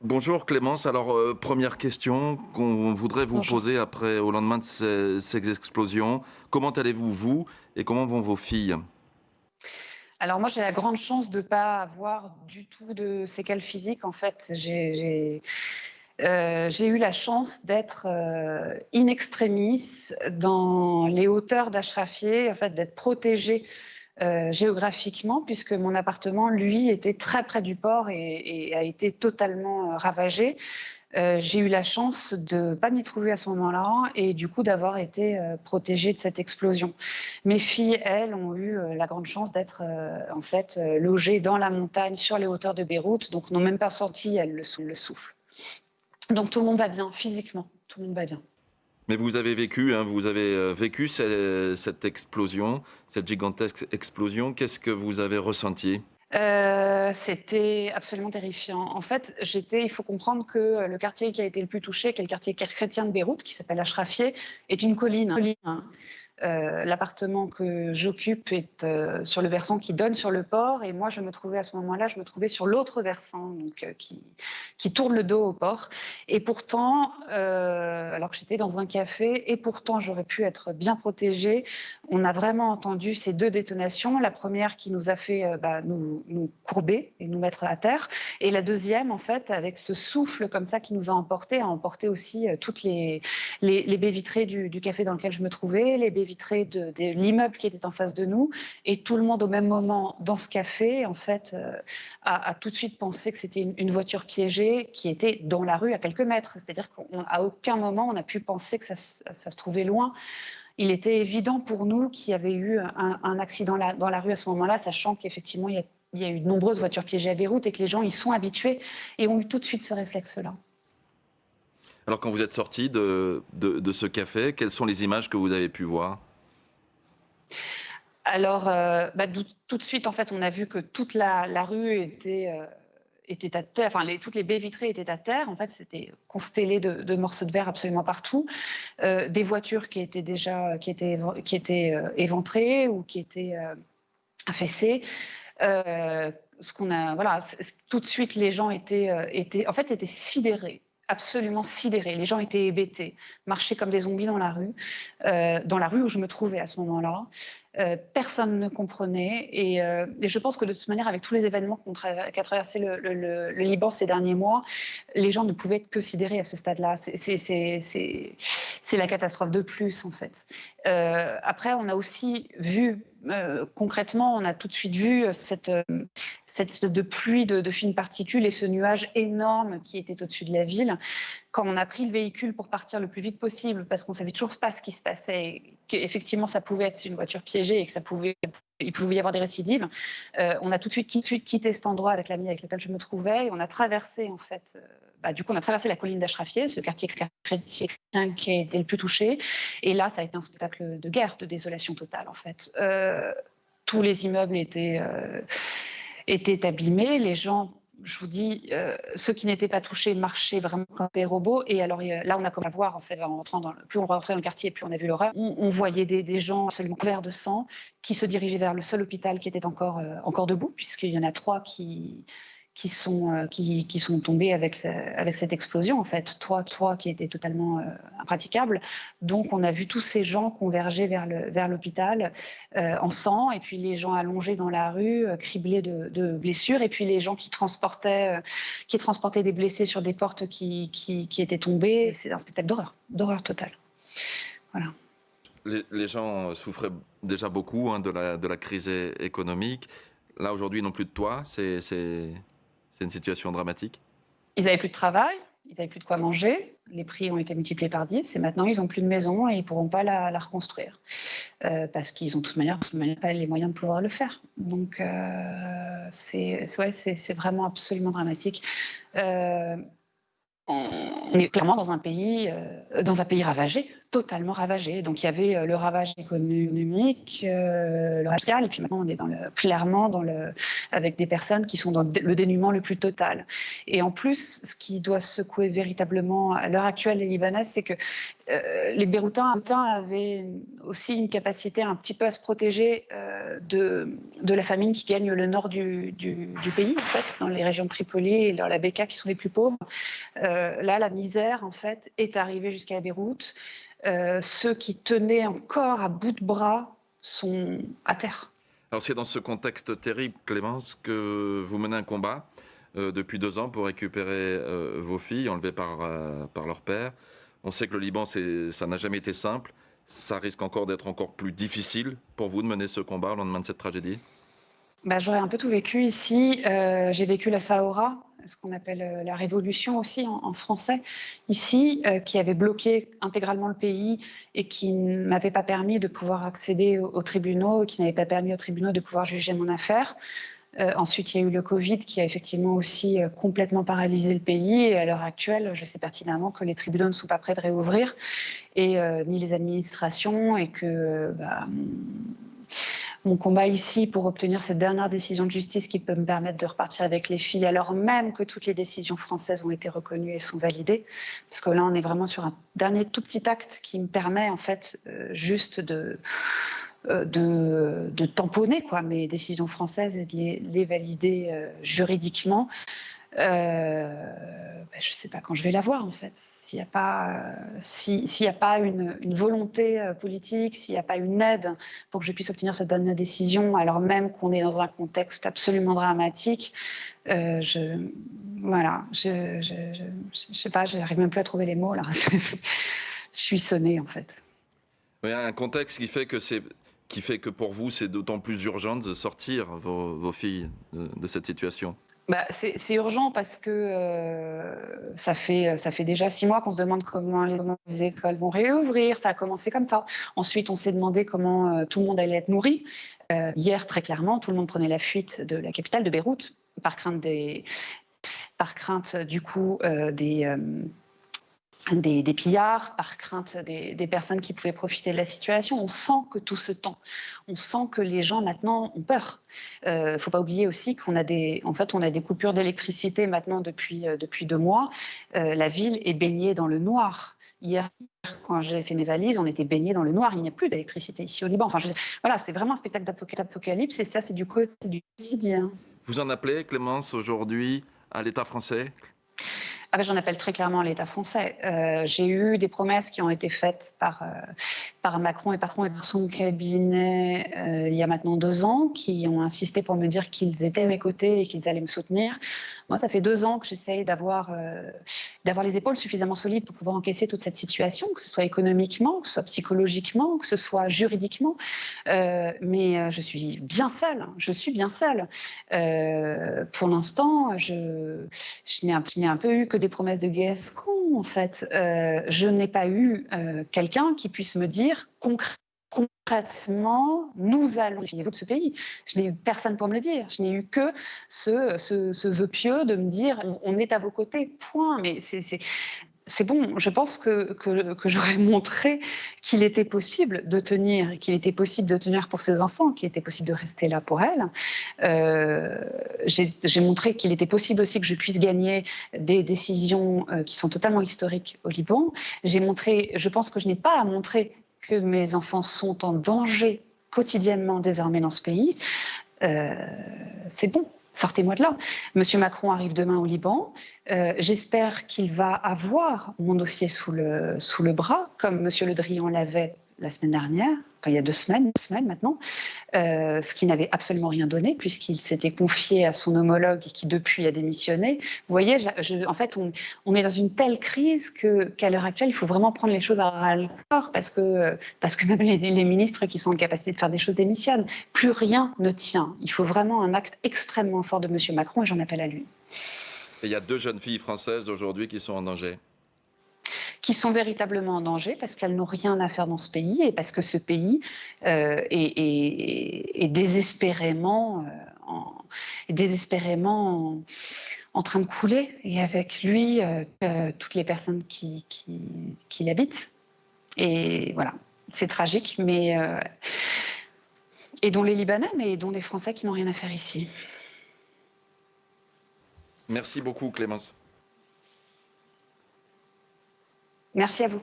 Bonjour Clémence, alors première question qu'on voudrait vous Bonjour. poser au lendemain de ces explosions. Comment allez-vous, vous, et comment vont vos filles? Alors moi, j'ai la grande chance de ne pas avoir du tout de séquelles physiques. En fait, j'ai eu la chance d'être in extremis dans les hauteurs d'Achrafieh, en fait, d'être protégée géographiquement, puisque mon appartement, lui, était très près du port et a été totalement ravagé. J'ai eu la chance de ne pas m'y trouver à ce moment-là et du coup d'avoir été protégée de cette explosion. Mes filles, elles, ont eu la grande chance d'être en fait logées dans la montagne sur les hauteurs de Beyrouth, donc n'ont même pas senti elles le souffle. Donc tout le monde va bien physiquement, tout le monde va bien. Mais vous avez vécu, hein, vous avez vécu cette explosion, cette gigantesque explosion. Qu'est-ce que vous avez ressenti? C'était absolument terrifiant. En fait, il faut comprendre que le quartier qui a été le plus touché, qui est le quartier chrétien de Beyrouth, qui s'appelle Achrafieh, est une colline. L'appartement que j'occupe est sur le versant qui donne sur le port et moi je me trouvais à ce moment-là, je me trouvais sur l'autre versant donc, qui tourne le dos au port. Et pourtant, alors que j'étais dans un café, et pourtant j'aurais pu être bien protégée, on a vraiment entendu ces deux détonations. La première qui nous a fait nous courber et nous mettre à terre, et la deuxième en fait avec ce souffle comme ça qui nous a emporté aussi toutes les baies vitrées du café dans lequel je me trouvais, les baies vitrées de l'immeuble qui était en face de nous, et tout le monde au même moment dans ce café, en fait, a tout de suite pensé que c'était une voiture piégée qui était dans la rue à quelques mètres. C'est-à-dire qu'à aucun moment on a pu penser que ça se trouvait loin. Il était évident pour nous qu'il y avait eu un accident dans la rue à ce moment-là, sachant qu'effectivement il y a eu de nombreuses voitures piégées à Beyrouth et que les gens y sont habitués et ont eu tout de suite ce réflexe-là. Alors quand vous êtes sorti de ce café, quelles sont les images que vous avez pu voir? Alors, tout de suite, en fait, on a vu que toute la rue était à terre, enfin, toutes les baies vitrées étaient à terre. En fait, c'était constellé de morceaux de verre absolument partout. Des voitures qui étaient éventrées ou qui étaient affaissées. Voilà, tout de suite, les gens étaient sidérés. Absolument sidérés. Les gens étaient hébétés, marchaient comme des zombies dans la rue où je me trouvais à ce moment-là. Personne ne comprenait et je pense que de toute manière, avec tous les événements qu'a traversé le Liban ces derniers mois, les gens ne pouvaient être que sidérés à ce stade-là. C'est la catastrophe de plus, en fait. Après, on a aussi vu concrètement, on a tout de suite vu cette espèce de pluie de fines particules et ce nuage énorme qui était au-dessus de la ville. Quand on a pris le véhicule pour partir le plus vite possible, parce qu'on savait toujours pas ce qui se passait, et qu'effectivement ça pouvait être une voiture piégée et que il pouvait y avoir des récidives, on a tout de suite quitté cet endroit avec l'ami avec lequel je me trouvais et on a traversé en fait. Du coup, on a traversé la colline d'Achrafieh, ce quartier chrétien qui a été le plus touché. Et là, ça a été un spectacle de guerre, de désolation totale en fait. Tous les immeubles étaient abîmés, les gens, je vous dis, ceux qui n'étaient pas touchés marchaient vraiment comme des robots. Et alors là, on a commencé à voir, en fait, plus on rentrait dans le quartier, plus on a vu l'horreur. On voyait des gens absolument couverts de sang qui se dirigeaient vers le seul hôpital qui était encore debout, puisqu'il y en a trois qui sont tombés avec cette explosion, en fait, trois qui étaient totalement impraticables. Donc, on a vu tous ces gens converger vers l'hôpital en sang, et puis les gens allongés dans la rue, criblés de blessures, et puis les gens qui transportaient des blessés sur des portes qui étaient tombées. C'est un spectacle d'horreur totale. Voilà. Les gens souffraient déjà beaucoup, hein, de la crise économique. Là, aujourd'hui, ils n'ont plus de toit. C'est une situation dramatique. Ils n'avaient plus de travail, ils n'avaient plus de quoi manger, les prix ont été multipliés par 10 et maintenant ils n'ont plus de maison et ils ne pourront pas la reconstruire parce qu'ils ont de toute manière pas les moyens de pouvoir le faire. Donc c'est vraiment absolument dramatique. Euh, on est clairement dans un pays ravagé, totalement ravagé. Donc il y avait le ravage économique, le ravage social, et puis maintenant on est avec des personnes qui sont dans le dénuement le plus total. Et en plus, ce qui doit secouer véritablement à l'heure actuelle les Libanais, c'est que les Beyrouthins avaient aussi une capacité un petit peu à se protéger de la famine qui gagne le nord du pays, en fait, dans les régions de Tripoli et dans la Bekaa qui sont les plus pauvres. Là, la misère, en fait, est arrivée jusqu'à Beyrouth. Ceux qui tenaient encore à bout de bras sont à terre. Alors c'est dans ce contexte terrible, Clémence, que vous menez un combat depuis 2 ans pour récupérer vos filles enlevées par leur père. On sait que le Liban, ça n'a jamais été simple. Ça risque encore d'être encore plus difficile pour vous de mener ce combat au lendemain de cette tragédie? Bah, j'aurais un peu tout vécu ici. J'ai vécu la Sahora, ce qu'on appelle la révolution aussi en français, ici, qui avait bloqué intégralement le pays et qui ne m'avait pas permis de pouvoir accéder aux tribunaux, qui n'avait pas permis aux tribunaux de pouvoir juger mon affaire. Ensuite, il y a eu le Covid qui a effectivement aussi complètement paralysé le pays. Et à l'heure actuelle, je sais pertinemment que les tribunaux ne sont pas prêts de réouvrir, et ni les administrations, et que mon combat ici pour obtenir cette dernière décision de justice qui peut me permettre de repartir avec les filles, alors même que toutes les décisions françaises ont été reconnues et sont validées, parce que là, on est vraiment sur un dernier tout petit acte qui me permet en fait juste de tamponner mes décisions françaises et de les valider juridiquement. Je ne sais pas quand je vais la voir, en fait. S'il n'y a pas une volonté politique, s'il n'y a pas une aide pour que je puisse obtenir cette dernière décision, alors même qu'on est dans un contexte absolument dramatique, voilà, je sais pas, j'arrive même plus à trouver les mots, là. Je suis sonnée, en fait. Oui, un contexte qui fait que pour vous, c'est d'autant plus urgent de sortir vos filles de cette situation. Bah, c'est urgent parce que ça fait déjà 6 mois qu'on se demande comment les écoles vont réouvrir. Ça a commencé comme ça. Ensuite, on s'est demandé comment tout le monde allait être nourri. Hier, très clairement, tout le monde prenait la fuite de la capitale, de Beyrouth, par crainte du coup des pillards, par crainte des personnes qui pouvaient profiter de la situation. On sent que tout se tend. On sent que les gens maintenant ont peur. Il ne faut pas oublier aussi qu'on a des coupures d'électricité maintenant depuis 2 mois. La ville est baignée dans le noir. Hier, quand j'ai fait mes valises, on était baignés dans le noir. Il n'y a plus d'électricité ici au Liban. Enfin, voilà, c'est vraiment un spectacle d'apocalypse, et ça, c'est du quotidien. Vous en appelez, Clémence, aujourd'hui à l'État français? Ah ben, j'en appelle très clairement à l'État français. J'ai eu des promesses qui ont été faites par Macron et par son cabinet il y a maintenant 2 ans, qui ont insisté pour me dire qu'ils étaient à mes côtés et qu'ils allaient me soutenir. Moi, ça fait 2 ans que j'essaye d'avoir les épaules suffisamment solides pour pouvoir encaisser toute cette situation, que ce soit économiquement, que ce soit psychologiquement, que ce soit juridiquement. Mais je suis bien seule. Pour l'instant, je n'ai un peu eu que des promesses de Gascon, en fait. Je n'ai pas eu quelqu'un qui puisse me dire concrètement, nous allons fiez-vous de ce pays. Je n'ai eu personne pour me le dire. Je n'ai eu que ce vœu pieux de me dire on est à vos côtés, point. Mais c'est bon, je pense que j'aurais montré qu'il était possible de tenir, pour ses enfants, qu'il était possible de rester là pour elles. J'ai montré qu'il était possible aussi que je puisse gagner des décisions qui sont totalement historiques au Liban. Je pense que je n'ai pas à montrer que mes enfants sont en danger quotidiennement désormais dans ce pays. C'est bon. Sortez-moi de là. Monsieur Macron arrive demain au Liban. J'espère qu'il va avoir mon dossier sous le bras, comme Monsieur Le Drian l'avait la semaine dernière, il y a 2 semaines maintenant, ce qui n'avait absolument rien donné puisqu'il s'était confié à son homologue et qui depuis a démissionné. Vous voyez, en fait, on est dans une telle crise qu'à l'heure actuelle, il faut vraiment prendre les choses à ras-le-corps parce que même les ministres qui sont en capacité de faire des choses démissionnent. Plus rien ne tient. Il faut vraiment un acte extrêmement fort de M. Macron et j'en appelle à lui. Et il y a 2 jeunes filles françaises aujourd'hui qui sont en danger. Qui sont véritablement en danger parce qu'elles n'ont rien à faire dans ce pays et parce que ce pays est désespérément en train de couler et avec lui toutes les personnes qui l'habitent. Et voilà, c'est tragique, mais et dont les Libanais, mais dont les Français qui n'ont rien à faire ici. Merci beaucoup, Clémence. Merci à vous.